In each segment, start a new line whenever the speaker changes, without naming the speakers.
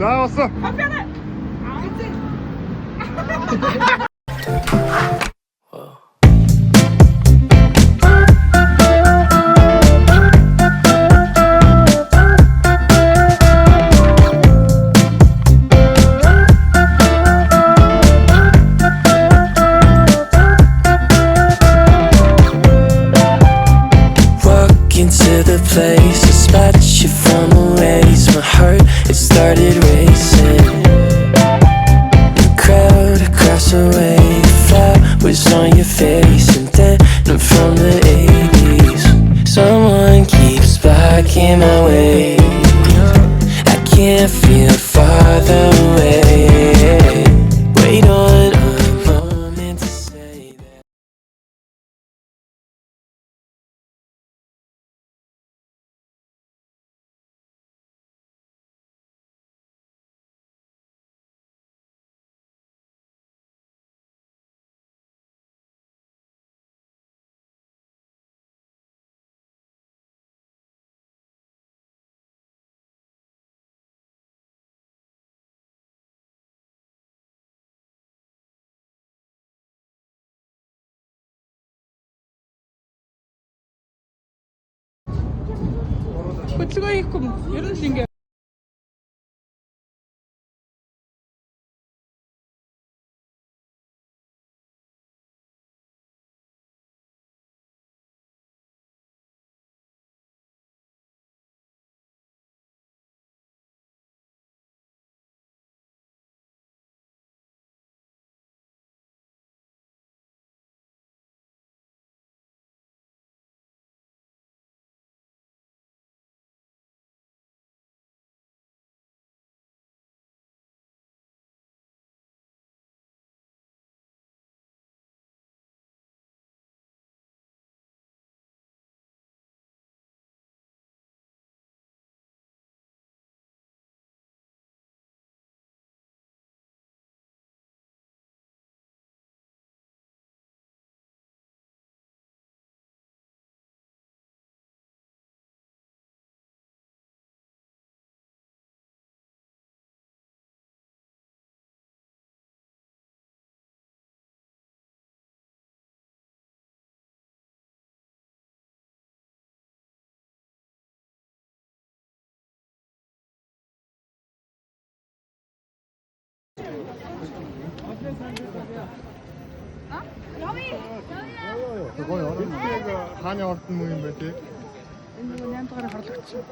왔어.
To the place, a spot you from a ways. My heart, it started racing. The crowd across the way, the fire was on your face. And then I'm from the 80s. Someone keeps blocking my way. I can't feel farther away. Wait on a moment to say that.
хөдөлгөөн хийхгүй юм. Ер нь л ингэ
그거요. 르트가 다녀왔던 모임인데.
энэ нэг 8 дугаар харлагдсан.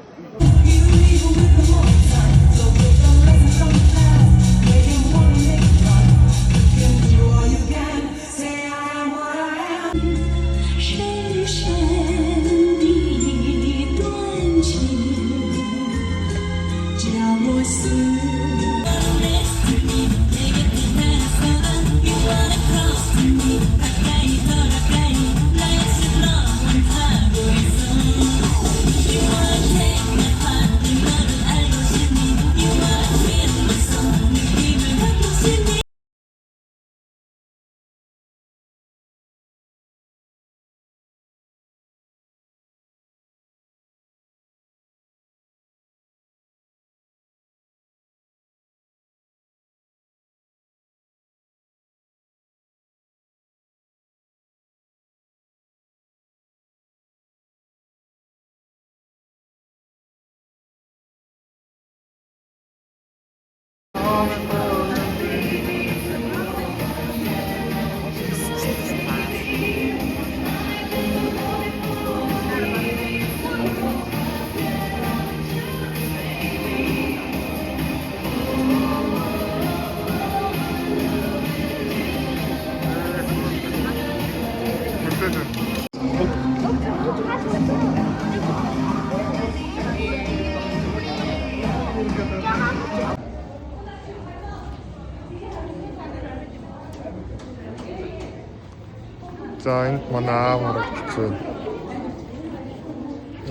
За энд манай аав харагдчихжээ.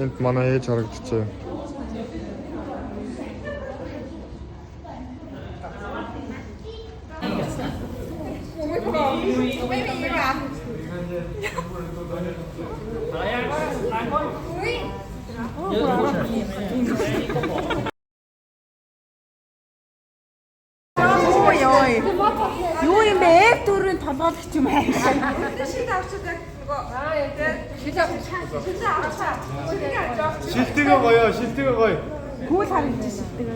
Энд манай ээж харагдчихжээ.
юм бэ? Эв дөрөв толгойлох юм аа.
Шилтэйгээ гоё, шилтэйгээ гоё.
Гүүл харагдаж шилдэг.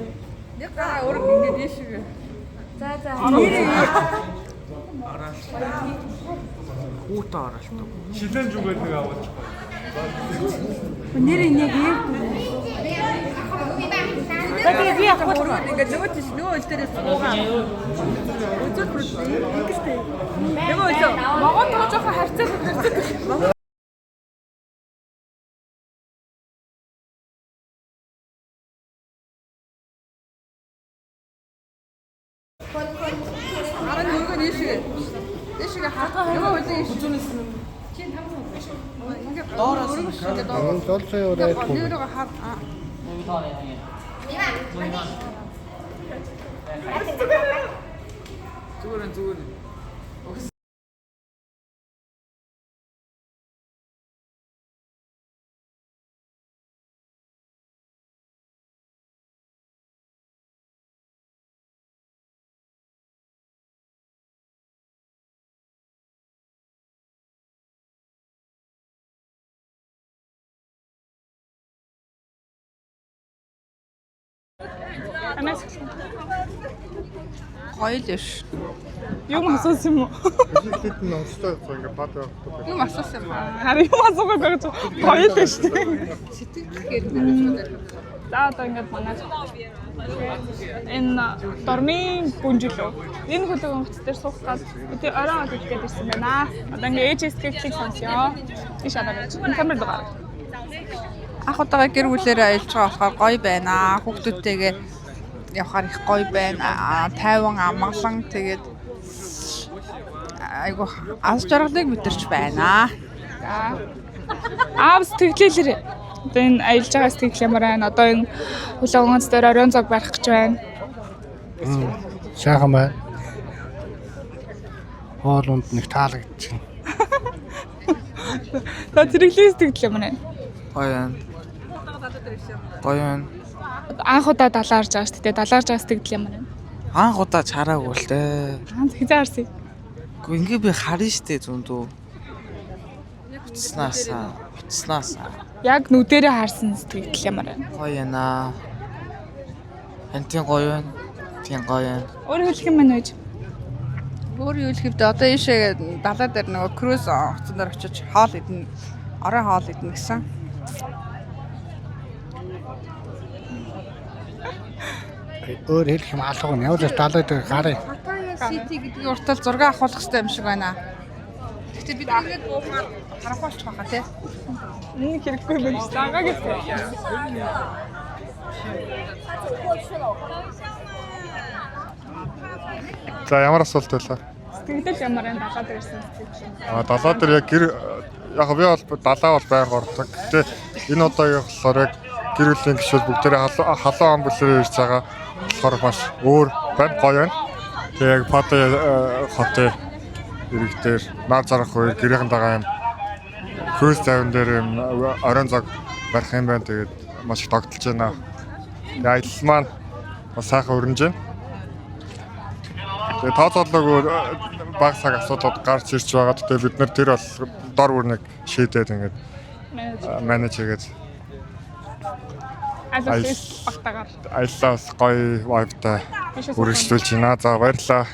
Яг гаа өөрөө ингэ дэшиг.
За.
Хүүтэ оролт.
Шилэн зүгэл нэг аваад.
Нэр энэ яг эв дөрөв. Тэгээд би яг
Өөрөө ингэ нөгөө тийш нөгөө ил дээрээс суугаа. Өдөр бүр ингэжтэй. Нөгөө ил могоотойгоо жоохон харьцаад. Аран нөгөө дэшиг хатгаа нөгөө ил үзүүнээс нь. Чин тамсан. Ингэ доороос ингэ
Амын толцоо өрөө.
нэрээ хаа.
Зүгээр.
Анаас гоё л биш.
Юм асуусан юм уу?
Шилтэд нь онцтой ингээ бад байх.
Юм асуусан юм аа.
Харин юм асуугаад байгаа ч гоё л шүү дээ.
Сэтгэлгээр
За одоо ингээд манай энэ дормын бүнжилөө. Энэ хөлөг онгоц дээр суух гал би орой олж гээд ирсэн байна. Одоо ингээд ээжээс скетчийг сонсё. Иш аваад энэ камер дээр.
ах удаага гэр бүлээрээ аялж байгаа болохоор гоё байна. Хүүхдүүдтэйгээ явахаар их гоё байна. Тайван амгалан тэгээд айгу аз жаргалыг мэдэрч байна.
За. Аав сэтгэлээрээ. Одоо энэ аялж байгаа сэтгэл ямар байна? Одоо энэ хөлөг онгоц дээр оройн зог барих гэж байна.
Сайхан байна. Хоолунд нэг таалагдчихна.
За зэрэглэлийн сэтгэл ямар байна?
Гоё байна.
Анх удаа далаарж байгаа шүү дээ. Далаарж байгаа сэтгэл ямар байна?
Анх удаа чараагүй л дээ.
Хизээ харсан.
Гэхдээ ингээ би харна штэ зөндөө. Уцснасаа.
Яг нүдэрээ харсан сэтгэл ямар байна?
Гоё яана. Антин гоё байна. Тийм гоё байна.
Өөр хэлэх юм байна уу?
Өөр юу л хэвдэ одоо ийшээ далаа дээр нөгөө круз оцсон дээр очиж хоол идэнэ. Орой хоол идэнэ гэсэн.
Өөр хэлэх юм алга нь явж далай дээр гарыг.
Сити гэдгийг уртал зураг авах хэрэгтэй юм шиг байна. Гэтэ бид ингээд буухаар харах болчих واخа тий.
Нэг хэрэггүй байна шүү. Дагаа гэсэн.
За ямар асуулт байлаа?
Сэтгэл ямар байна? Далаа дээр ирсэн сэтгэл.
Далаа дээр яг гэр яг би бол далаа бол байнга ордог. Гэтэ энэ удаагийн болохоор яг гэр бүлийн гишүүд бүгдээрээ халуун ам бүлээр ирж байгаа. болохоор маш өөр байна, гоё байна. Тэгээ яг Паттайя хотын иргэдээр нар зарах үе гэрийн дагаа юм хөөс завин дээр юм оройн зог барих юм байна. Тэгээд маш их тогтолж байна. Аялал маань бас сайхан өрнөж байна. Тэгээ тооцоолоогүй баг цаг асуудлууд гарч ирж байгаа. Тэгээ бид нар тэр бол дор бүрнийг шийдээд ингээд менеж хийгээд аяллаа бас гоё вайбтай үргэлжлүүлж байна. За баярлалаа.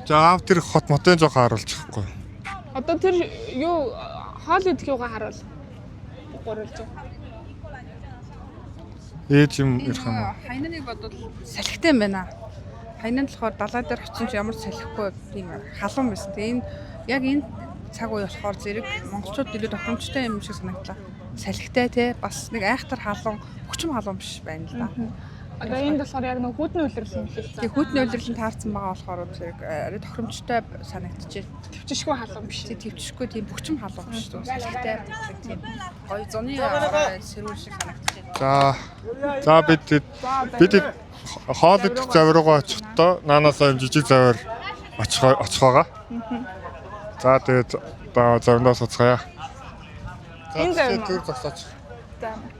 За аав тэр хот мотын жоохон харуулж байхгүй.
Одоо тэр юу хоол идэх юугаа харуул. Гурлж.
Ээж юм ирэх юм.
Хайнаныг бодвол салхитай юм байна. Хайнан болохоор далай дээр очсон ч ямар ч салхихгүй тийм халуун байсан. Тэгээ энэ яг энэ цаг үе болохоор зэрэг монголчууд илүү тохиромжтой юм шиг санагдлаа. Салхитай те бас нэг айхтар халуун, хүчим халуун биш байна л да.
Одоо энд болохоор яг нэг хүүтний үйлрэл юм хэлсэн.
Тэгээ хүүтний үйлрэл нь таарсан байгаа болохоор зэрэг арай тохиромжтой санагдчихэ.
Төвчшгүй халуун биш.
Төвчшгүй тийм хүчим халуун биш. Салхитай тийм гоё зуны сэрүүл шиг санагдчихэ.
За бид хоол идэх завь руугаа очихдоо наанаасаа юм жижиг завьар очих байгаа. За тэгээд завьнаас уцгаая.
Энэ завь
төр зогсооч.
За.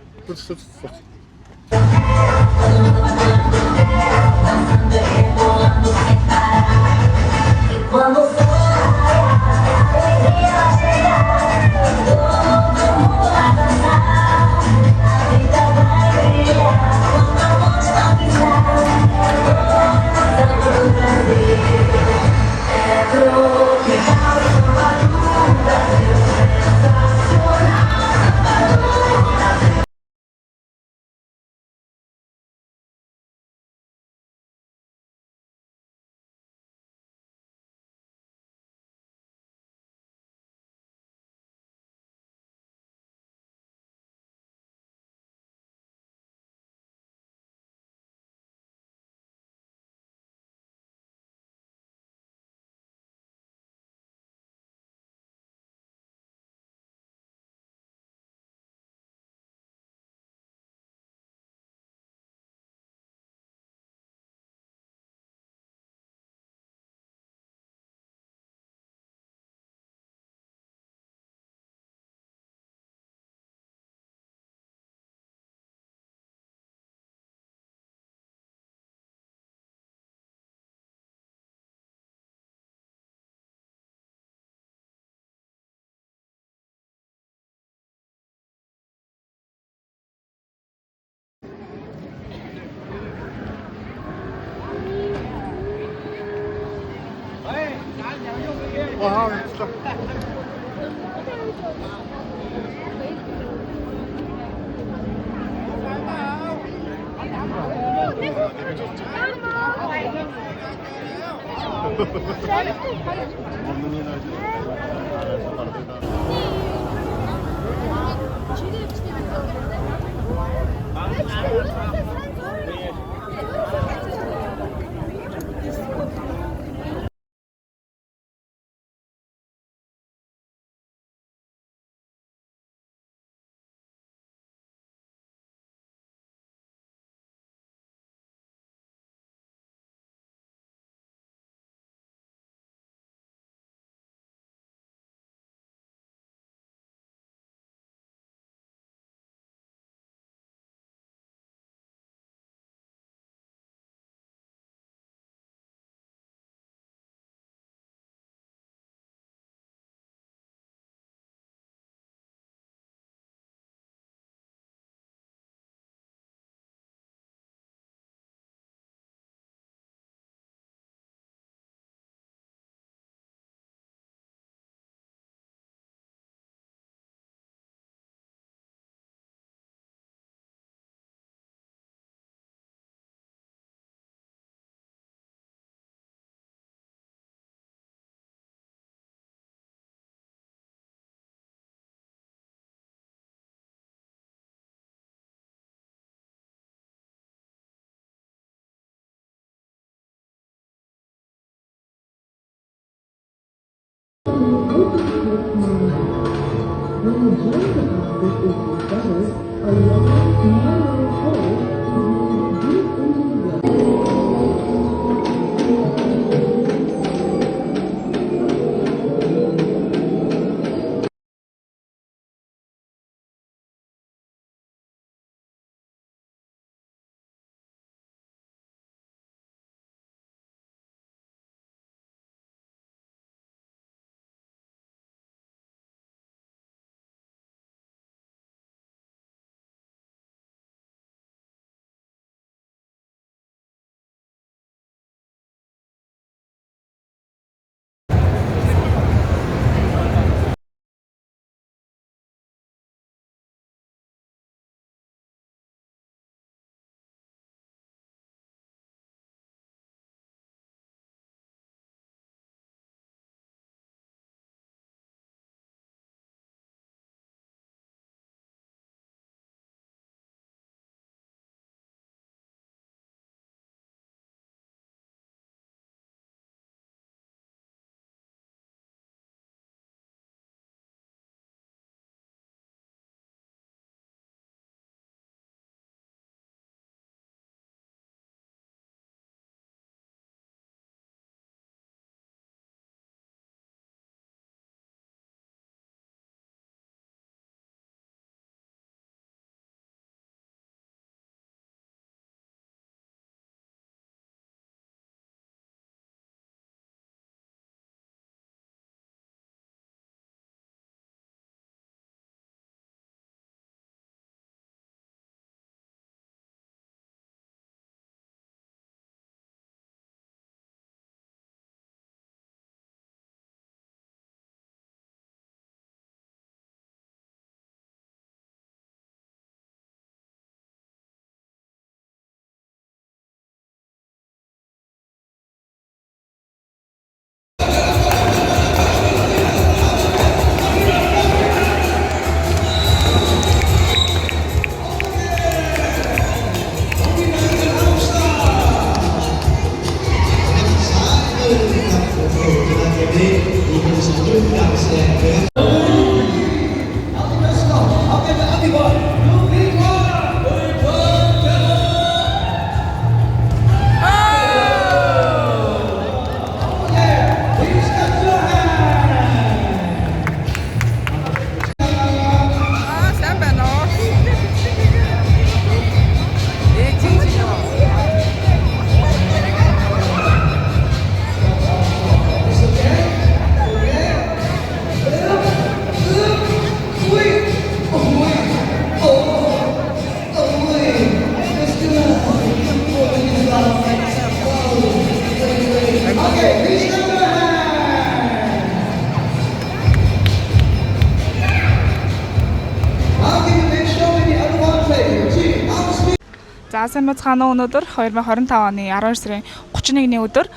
За сайн бацгаана уу. Өнөөдөр 2025 оны 12 сарын 31-ний өдөр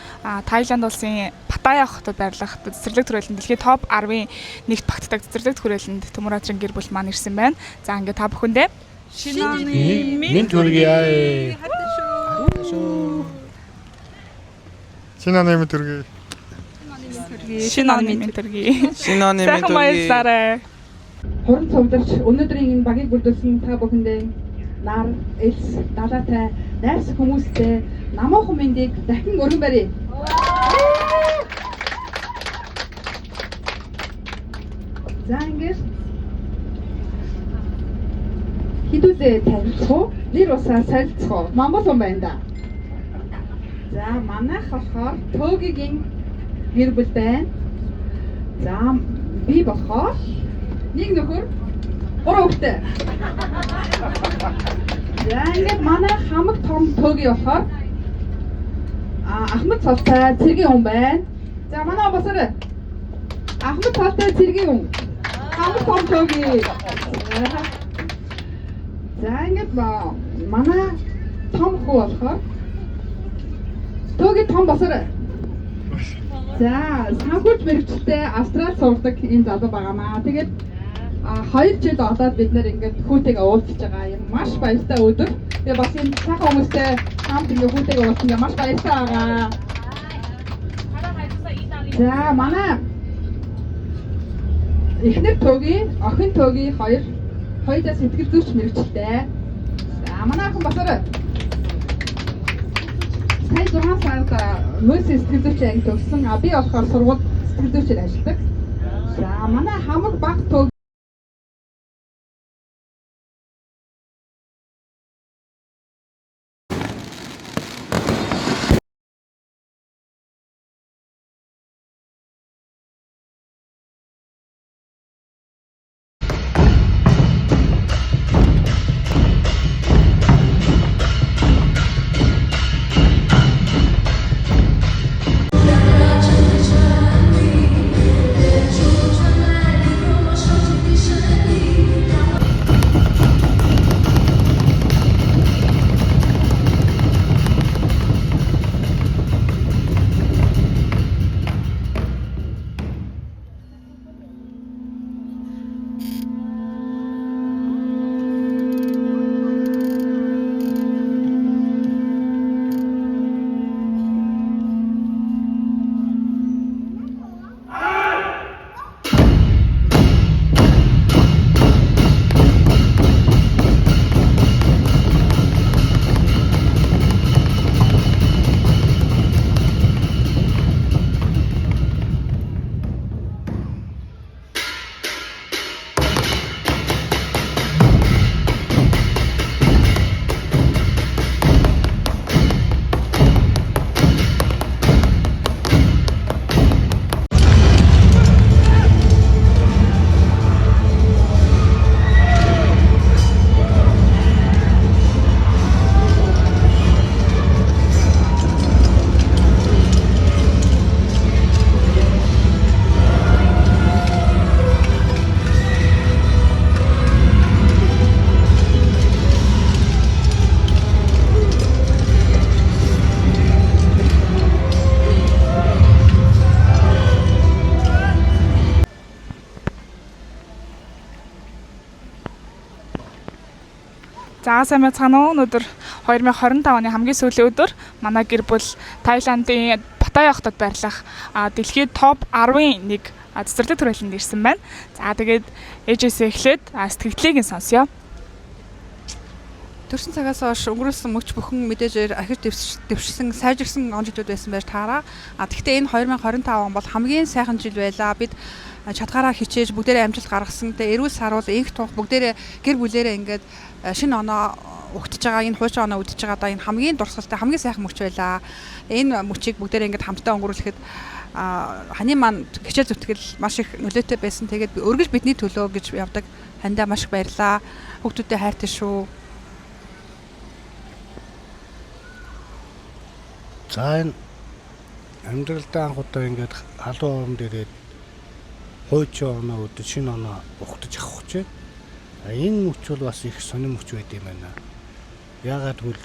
Тайланд улсын Паттайя хотод байрлах цэцэрлэг түрээлэнд дэлхийн топ 10-ын нэгт багтдаг цэцэрлэг түрээлэнд Төмөр Ажрын гэр бүл маань ирсэн байна. За ингээд та бүхэндээ шинэ оны
Минь төргий.
Шинэ оны мэд төргий.
шинэ оны ментэрги.
Шинэ оны
Сайхан баярлалаа.
Хуран цугларч өнөөдрийн энэ багийг бүрдүүлсэн та бүхэндээ нар, элс, далаатай, найрс хүмүүстэй намуухан мэндийг дахин өргөн барья. За ингэж хідүүлээ танилцах уу? Нэр усаа солилцох уу? Монгол хүн байна да. За манайх болохоор Төгигийн гэр бүл байна. За би болохоор нэг нөхөр 3 хүүхэдтэй. За ингээд манай хамаг том Төги болохоор Ахмад цолтой цэргийн хүн байна. За манай басараа Ахмад цолтой цэргийн хүн. Хамаг том Төги. За ингээд манай том хүү болохоор Төги том басараа. За санхүүж мэрэгчлээ Австрал сурдаг энэ залуу байгаамаа. Тэгээд 2 жил одоод бид нэр ингээд хүүтэйгээ уулзж байгаа юм маш баяртай өдөр. Тэгээ бас энэ сайхан хүмүүстэй хамт ингээд хүүтэйгээ уулзсан юм маш баяртай байгаа. За манай эхнэр Төги, охин Төги хоёудаа сэтгэл зүйч мэрэгчлээ. За манай охин басараа сая 6 сард мөс сэтгэл зүйч анги төгссөн. Би болохоор сургууль сэтгэл зүйчээр ажилладаг. За манай хамаг баг Төги
За сайн бацгаана уу. Өнөөдөр 2025 оны хамгийн сүүлийн өдөр манай гэр бүл Тайландын Паттайя хотод байрлах дэлхийн топ 10-ын нэг цэцэрлэг түрээлэнд ирсэн байна. За тэгээд ээжээсээ эхлээд сэтгэлдлийг нь сонсё.
Төрсөн цагаас хойш өнгөрүүлсэн мөч бүхэн мэдээж ахиж дэвшсэн сайжирсан он жилүүд байсан байж таараа. Гэхдээ энэ 2025 он бол хамгийн сайхан жил байлаа. Бид чадгаараа хичээж бүгдээрээ амжилт гаргасан. Тэгээ эрүүл саруул инх тух бүгдээрээ гэр бүлээрээ ингээд шинэ оноо өгтөж байгаа, энэ хуучин оноо үдэж байгаа да энэ хамгийн дурсгалтай хамгийн сайхан мөч байлаа. Энэ мөчийг бүгдээрээ ингээд хамтдаа өнгөрүүлэхэд ханы маань хичээл зүтгэл маш их нөлөөтэй байсан. Тэгээд өргөж бидний төлөө гэж явдаг. Хандаа маш их баярлаа. Хүүхдүүдэд хайртай шүү.
За энэ амьдралдаа анх удаа ингээд халуун орон дээрээ хуучин оноо өдөө шинэ оноо ухтаж авах гэж байна. Энэ мөч бол бас их сонир мөч байд юм байна. Яагаад гэвэл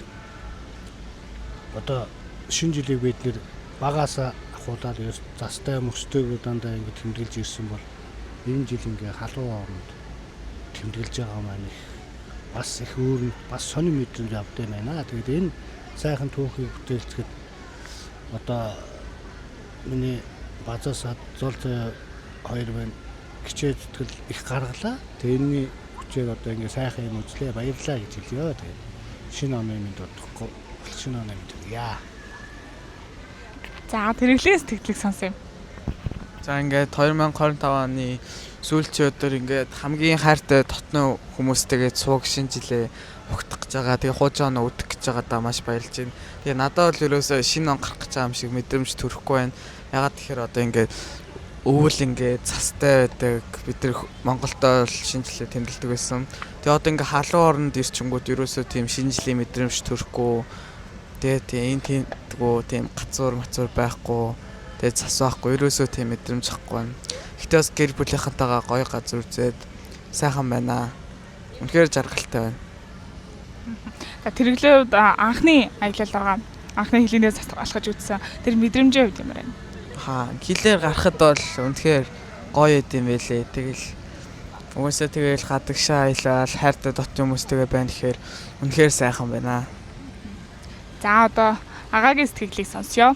одоо шинэ жилийг бид нэр багаасаа ахуулаад застай мөстэйг дандаа ингэ тэмдэглэж ирсэн бол энэ жил ингээ халуун хооронд тэмдэглэж байгаа маань бас их өөр бас сонир мэдрэмж авдаг байна. Тэгээд энэ сайхан түүхийг бүтээлцэхэд одоо миний базаасаа зол хоёр байна хичээл зүтгэл их гаргалаа. Тэрний хүчээр одоо ингээ сайхан юм үзлээ баярлаа гэж хэлье. Тэгээд шинэ оны минь дутхгүй шинэ оны минь яа.
За тэрглээ сэтгэлийг сонсон юм.
За ингээд 2025 оны сүүлчийн өдөр ингээд хамгийн хайртай дотны хүмүүстэйгээ цуг шинжилээ ухтах гэж байгаа. Тэгээ хуужаана өдөх гэж байгаадаа маш баярлж байна. Тэгээ надад бол ерөөсөө шинэ он гарах гэж байгаа юм шиг мэдрэмж төрөхгүй байна. Ягаад тэгэхээр одоо ингээд өвөл ингээд цастай байдаг. Бид нар Монголдоо бол шинжилээ тэмдэглэдэг байсан. Тэгээ одоо ингээд халуун оронд ирчингүүд ерөөсөө тийм шинжилгээ мэдрэмж төрөхгүй. Тэгээ тийм тэмдгүү тийм гацуур мацуур байхгүй. Тэгээ цас байхгүй ерөөсөө тийм мэдрэмж авахгүй байна. Гэтэ бас гэр бүлийнхэнтэйгээ гоё газар үзээд сайхан байна. Үнэхээр жаргалтай байна.
За тэрглээ анхны аялал байгаа. Анхны хилэнээс алхаж үзсэн. Тэр мэдрэмжээ хувьд ямар байна?
Хилээр гарахад бол үнэхээр гоё юм байлээ. Тэгэл хүмүүсээ тэгэл гадагшаа аялал хайртай дотны хүмүүстэйгээ байна гэхээр үнэхээр сайхан байна.
За одоо агагийн сэтгэлийг сонсё.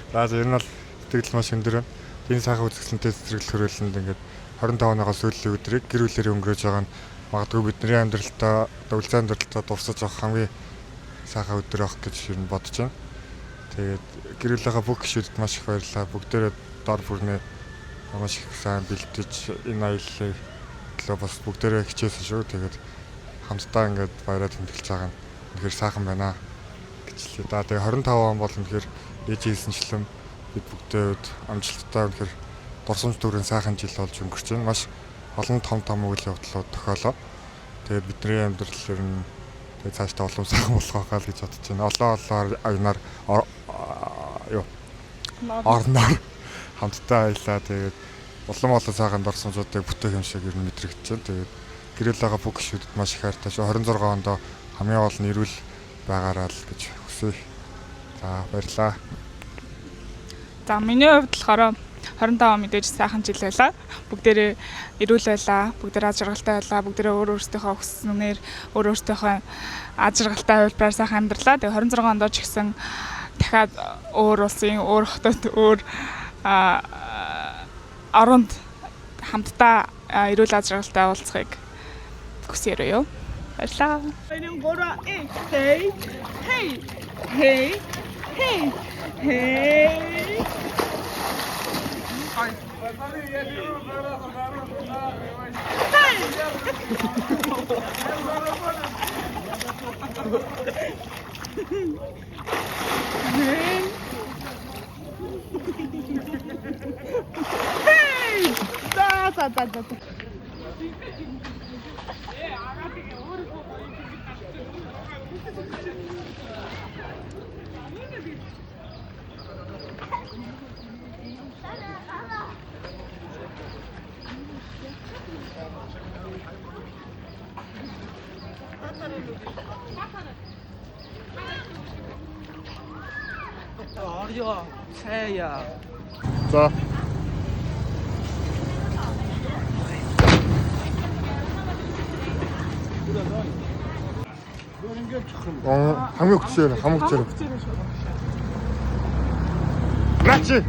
За энэ бол сэтгэл маш өндөр байна. Энэ сайхан үзэсгэлэнтэй цэцэрлэг хөрөлөнд ингээд 25 оноогоос сүүлийн өдрийг гэр бүлэрээ өнгөрөөж байгаа нь магадгүй бидний амьдралтаа, үлзэн амьдралтаа дурсаж авах хамгийн сайхан өдөр авах гэж юу бодож байна. Тэгээд гэр бүлийнхаа бүх гишүүдэд маш их баярлалаа. Бүгдээрээ дор бүрнээ маш их сайн бэлдэж энэ аяллаа төлөө бас бүгдээрээ хичээсэн шүү. Тэгээд хамтдаа ингээд баяраа тэмдэглэж байгаа нь үнэхээр сайхан байна гэж хэлээ. Тэгээд 25 он бол үнэхээр ээж хийсэнчлэн бид бүгдээ амжилттай үнэхээр дурсамж дүүрэн сайхан жил болж өнгөрч байна. Маш олон том үйл явдлууд тохиолоо. Тэгээд бидний амьдрал нь тэгээд цаашдаа олон сайхан болох байхаа л гэж бодож байна. Олон аянаар орноор хамтдаа аялаа. Тэгээд улам олон сайхан дурсамжуудыг бүтээх юм шиг ер нь мэдрэгдэж байна. Тэгээд гэрэл байгаа бүх гишүүдэд маш их хайртай шүү. 26 онд хамгийн гол нь эрүүл байгаараа л гэж хүсье. За баярлаа.
За миний хувьд болохоор 25 мэдээж сайхан жил байлаа. Бүгдээрээ эрүүл байлаа. Бүгдээрээ аз жаргалтай байлаа. Бүгдээрээ өөрсдийнхөө хүснээр өөрсдийнхөө аз жаргалтай хувилбараар сайхан амьдралаа. Тэгээ 26 онд ч гэсэн дахиад өөр улсын, өөр хотод, өөр оронд хамтдаа эрүүл аз жаргалтай уулзахыг хүсье юу. Баярлалаа. Hey. Hey.
За. хамгийн хүчээр. Наач.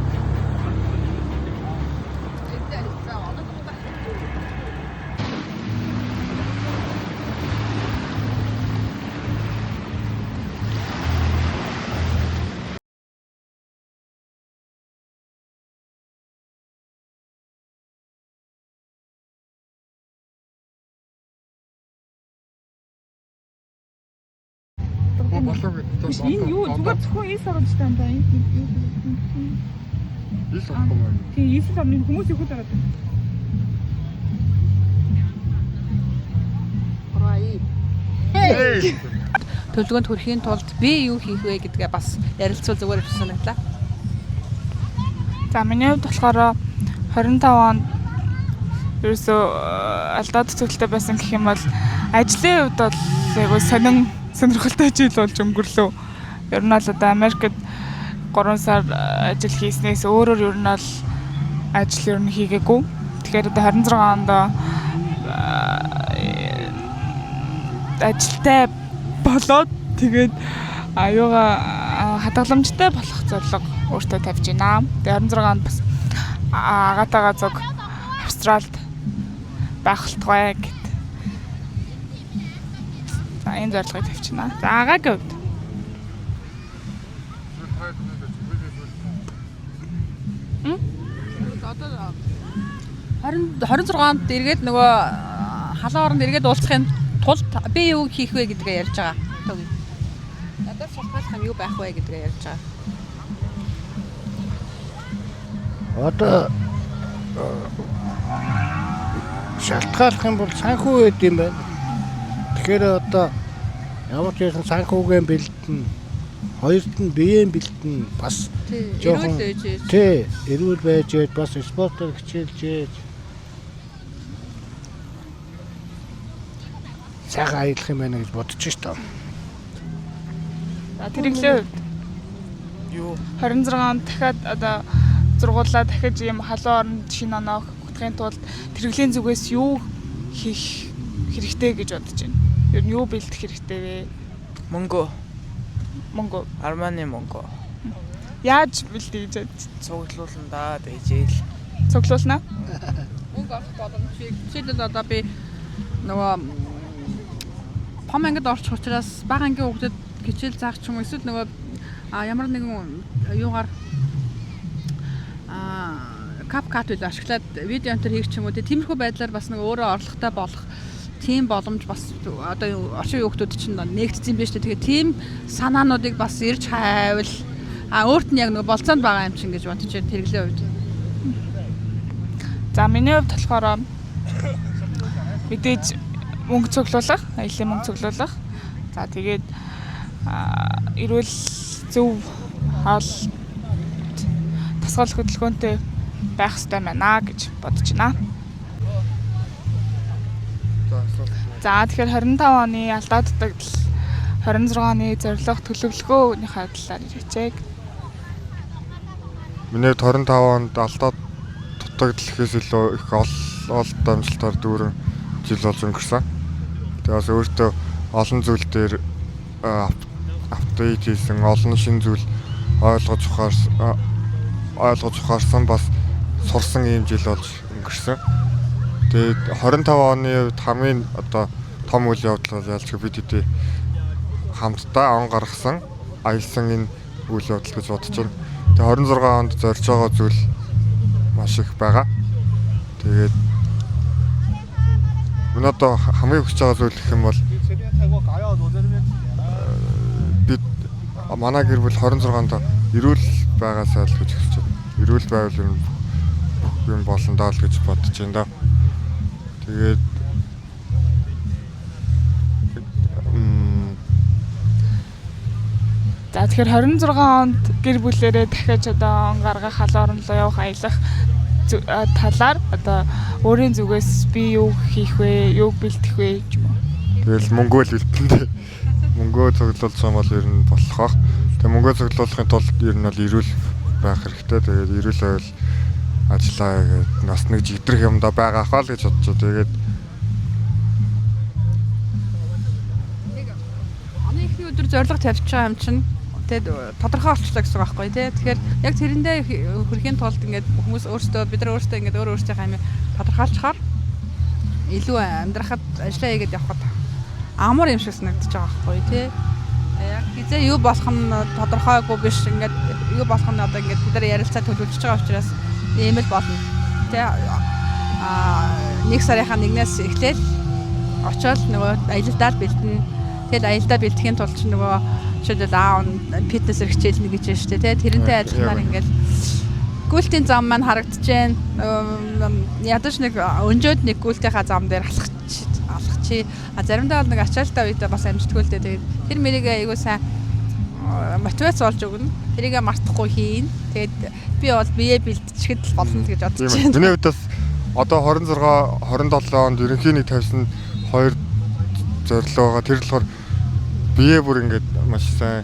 Энэ юу зүгээр зөвхөн ийс оруулж тань даа.
Ийс авахгүй.
Тийм ийс авны хүмүүс их удаад.
Төлөвлөгөөнд хүрэхийн тулд би юу хийх вэ гэдгээ бас ярилцвал зүгээр санагдлаа.
За миний хувьд болохоор 25 онд ерөөсөө алдаад цогцолтой байсан гэх юм бол ажлын хувьд бол айгу сонирхолтой жил болж өнгөрлөө. Ер нь л одоо Америкт 3 сар ажил хийснээс өөрөөр ер нь л ажил ер нь хийгээгүй. Тэгэхээр одоо 26 онд ажилтай болоод тэгээд аюугаа хадгаламжтай болох зорилго өөртөө тавьж байна. Тэгээд 26 онд бас агатаага зог Австралид байх болтугай гэд. За энэ зорилгыг тавьж байна. За агагийн хувьд
26 онд эргээд нөгөө халуун оронд эргээд уулзахын тулд би юу хийх вэ гэдгээ ярьж байгаа. Надад шалтгаалх юм юу байх вэ гэдгээ ярьж байгаа.
Одоо шалтгааллах юм бол санхүү байд юм байна. Тэгэхээр одоо ямар ч байсан санхүүгийн бэлтэн, хоёрт нь биеийн бэлтэн бас жоохон эрүүл байж бас спортоор хичээлж сайхан аялах юм байна гэж бодож шүү дээ.
за тэрглээ юу 26 онд дахиад одоо зургуулаа дахиж ийм халуун оронд шинэ оноо хөтлөхийн тулд тэрглийн зүгээс юу хийх хэрэгтэй гэж бодож байна. Ер нь юу бэлдэх хэрэгтэй вэ?
Мөнгө.
Арманы
мөнгө.
Яаж бэлдэж гэж
Цуглуулна да дэжээл.
цуглуулна?
Мөнгө авах боломжийг жишээлбэл одоо би нөгөө том ангид орчих учраас бага ангийн хүүхдэд хичээл заах ч юм уу эсвэл нөгөө ямар нэгэн юугаар CapCut үйл ашиглаад видео энтер хийх ч юм уу тиймэрхүү байдлаар бас нэг өөрөө орлоготой болох тийм боломж бас одоо орчин хүүхдүүд чинь нэгдсэн биз дээ. Тэгээ тийм санаануудыг бас ирж хайвал өөрт нь яг нэг болцоонд байгаа юм чинь гэж бодож байна тэрглээ үед.
За миний хувьд болохоор мэдээж мөнгө цуглуулах, аялын мөнгө цуглуулах. За тэгээд эрүүл зөв хоол тасгал хөдөлгөөнтэй байх хэрэгтэй байна гэж бодож байна. За тэгэхээр 25 оны алдаа дутагдал 26 оны зорилго төлөвлөгөөнийхээ талаар ярьцгаая.
Миний 25 онд алдаа дутагдлахээс илүү их ололт амжилтаар дүүрэн жил болж өнгөрсөн. Тэгээс өөртөө олон зүйл дээр апдейт хийсэн, олон шинэ зүйл ойлгож ухаарсан бас сурсан ийм жил болж өнгөрсөн. Тэгээд 25 оны үед хамгийн одоо том үйл явдал бол ялч бид хэдий хамтдаа он гаргасан аялсан энэ үйл явдал гэж бодож байна. Тэгээд 26 онд зорж байгаа зүйл маш их байгаа. Тэгээд энэ одоо хамгийн хүсэж байгаа зүйл гэх юм бол бид манай гэр бүл 26-нд эрүүл байгаасаа л гэж хүсэж байна. Эрүүл байвал юм болно даа л гэж бодож байна да. Тэгээд
за тэгэхээр 26 онд гэр бүлээрээ дахиад одоо он гаргах халуун руу явах аялах талаар одоо өөрийн зүгээс би юу хийх вэ, юу бэлдэх вэ гэж юм уу?
Тэгэл мөнгөө л бэлтэн. Мөнгөө цуглуулж байгаа бол ер нь болох бах. Тэгээ мөнгөө цуглуулахын тулд ер нь бол эрүүл байх хэрэгтэй. Тэгээд эрүүл байвал ажиллаа гэдэг нас нэг жигдрэх юмдаа байгаа хаа л гэж бодож. Тэгээд
оны ихний өдөр зорилго тавьж байгаа юм чинь тэгээд тодорхой болчихлоо гэсэн үг байхгүй тий. Тэгэхээр яг тэрэндээ хүрэхийн тулд ингээд хүмүүс өөрсдөө бид нар өөрсдөө ингээд өөрсдийнхээ амийг тодорхойлцохоор илүү амьдрахад ажиллаа хийгээд явхад амар юм шиг санагдаж байгаа байхгүй тий. Яг хизээ юу болох нь тодорхойгүй биш ингээд юу болох нь одоо ингээд бид нар ярилцаа төлөвлөж байгаа учраас ийм л болно. Тэ нэг сарынхаа 1-ээс эхлээл очоод нөгөө аялалдаа бэлдэнэ. Тэгэл аялалдаа бэлдэхийн тулд ч нөгөө жишээлбэл фитнес хичээл нэг гэж байна шүү дээ. Тэрнтэй адилхан ингээд гүйлтийн зам маань харагдаж байна. Ядаж нэг өнжөөд нэг гүйлтийнхаа зам дээр алхах чи заримдаа бол нэг ачаалтаа үедээ бас амжтгүй л дээ. Тэгээд тэр мэрийг айгуу сайн мотивац болж өгнө. Тэрийгэ мартахгүй хийн. Тэгээд би бол бие бэлтчихэд л болно л гэж бодож
Тийм
байна.
ээ. Миний хувьд бас одоо 26 27 онд ерөнхий нэг тавьсан 2 зорилго байгаа. Тэр болохоор бие бүр ингээд маш сайн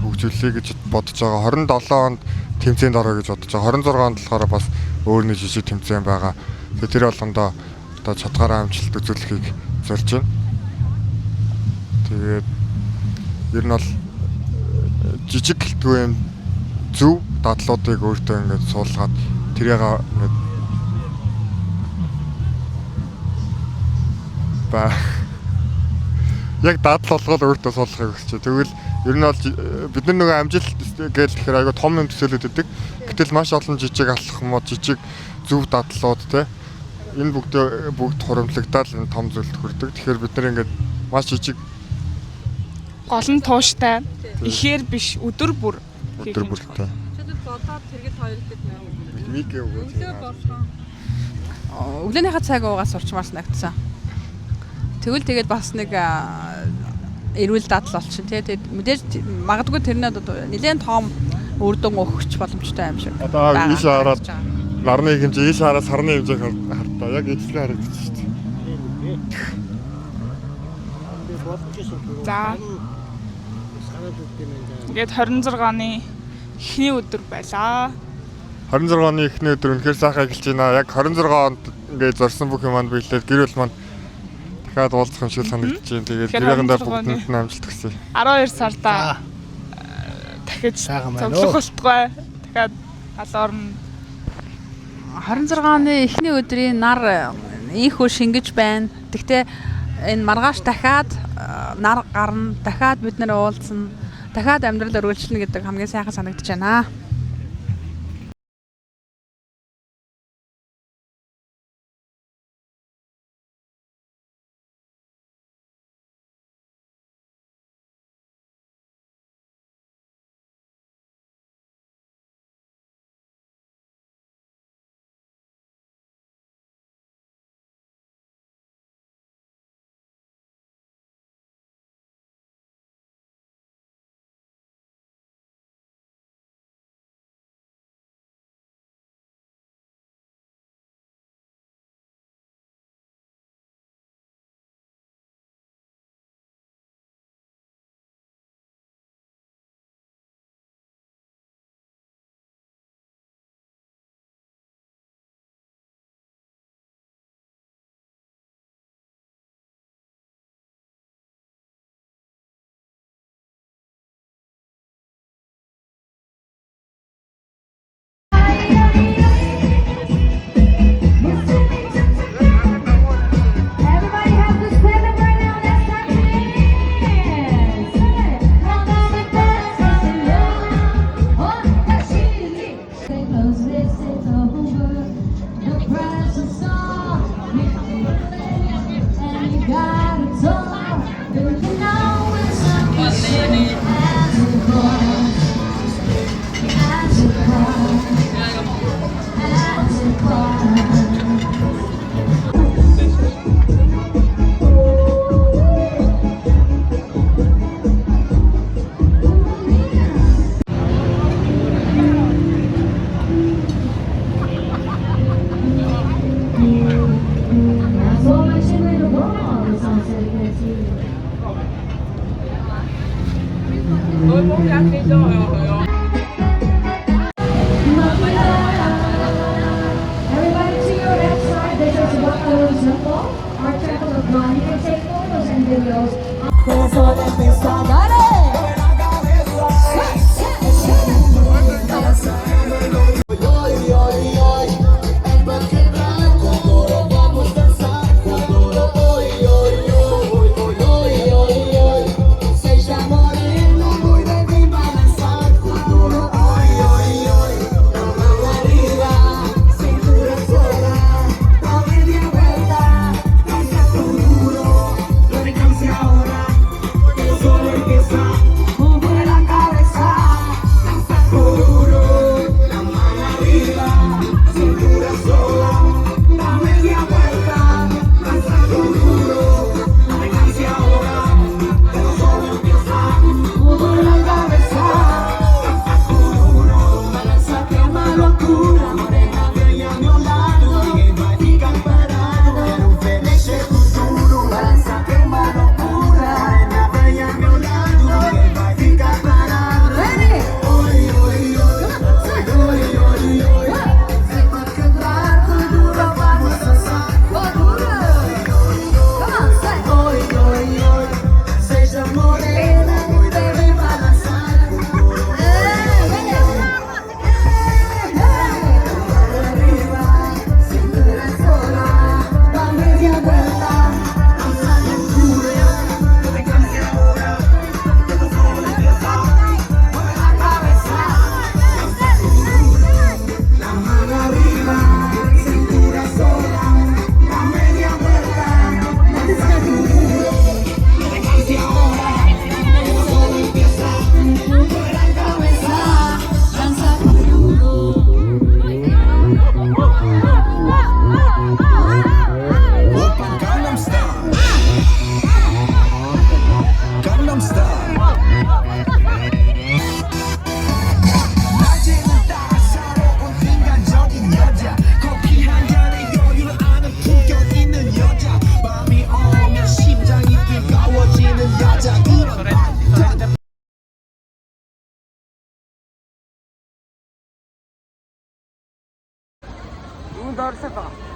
хөгжүүлэе гэж бодож байгаа. 27 онд тэмцээнд орё гэж бодож байгаа. 26 онд болохоор бас өөр нэг жижиг тэмцээн байгаа. Тэгээд тэр болгондоо одоо чадгаараа амжилт үзүүлэхийг зорж байна. Тэгээд ер нь бол жижиг гэлтгүй юм зөв дадлуудыг өөртөө ингээд суулгаад тэрийг ингээд яг дадал болгоод өөртөө суулгахыг хүсэж байна. Тэгвэл ер нь бол бид нар нөгөө амжилт гээл тэгэхээр айгүй том юм төсөөлөд өгдөг. Гэтэл маш олон жижиг алхмууд, жижиг зөв дадлууд те энэ бүгд хуримтлагдаад энэ том зүйлд хүрдэг. Тэгэхээр бид нар ингээд маш жижиг
Гол нь тууштай. Ихээр биш өдөр бүр.
өдөр бүртээ.
Чөдөд бодоод тэргээд хоёрлоод байна.
Миг өгөөд.
Өглөөнийхөө цаг уугаас сурчмаар санагдсан. Тэгвэл тэгээд бас нэг эрүүл дадал болчихно тий. Тэгээд мэдээж магадгүй тэрнээ нэлээд том үр дүн өгч боломжтой юм шиг.
Одоо ийш хараад нарны хэмжээ, ийш хараад сарны хэмжээг хартаа. Яг ижлээ харагдчих шүү дээ.
За. Ингээд 26 оны эхний өдөр байлаа.
26 оны эхний өдөр үнэхээр сайхан эхэлж байна. Яг 26 онд ингээд зорсон бүх юм маань биелээд гэр бүл маань дахиад уулзах юм шиг санагдаж байна. Тэгээд гэрээгэндээ бүгдэнд нь амжилт хүсье.
12 сарда дахиж
Сайхан байна уу?
цуглах болтгой. Дахиад алуурна.
26 оны эхний өдрийн нар ийхүү шингэж байна. Тэгтээ энэ маргааш дахиад нар гарна. Дахиад бид нэр уулзна. Дахиад амьдрал өргөлжлөнө гэдэг хамгийн сайхан санагдаж байна.
locura, morena, ven a mi lado. ¿Quién va a ficar parado? Quiero ver ese futuro. Balanza que más locura, morena, ven a mi lado. ¿Quién va a ficar parado? Hoy, hoy, hoy, hoy, hoy, hoy. Se va a quebrar tu duro, vamos a sacar. Hoy, hoy, hoy, seja morena, debe balançar o duro.
Дорсоо.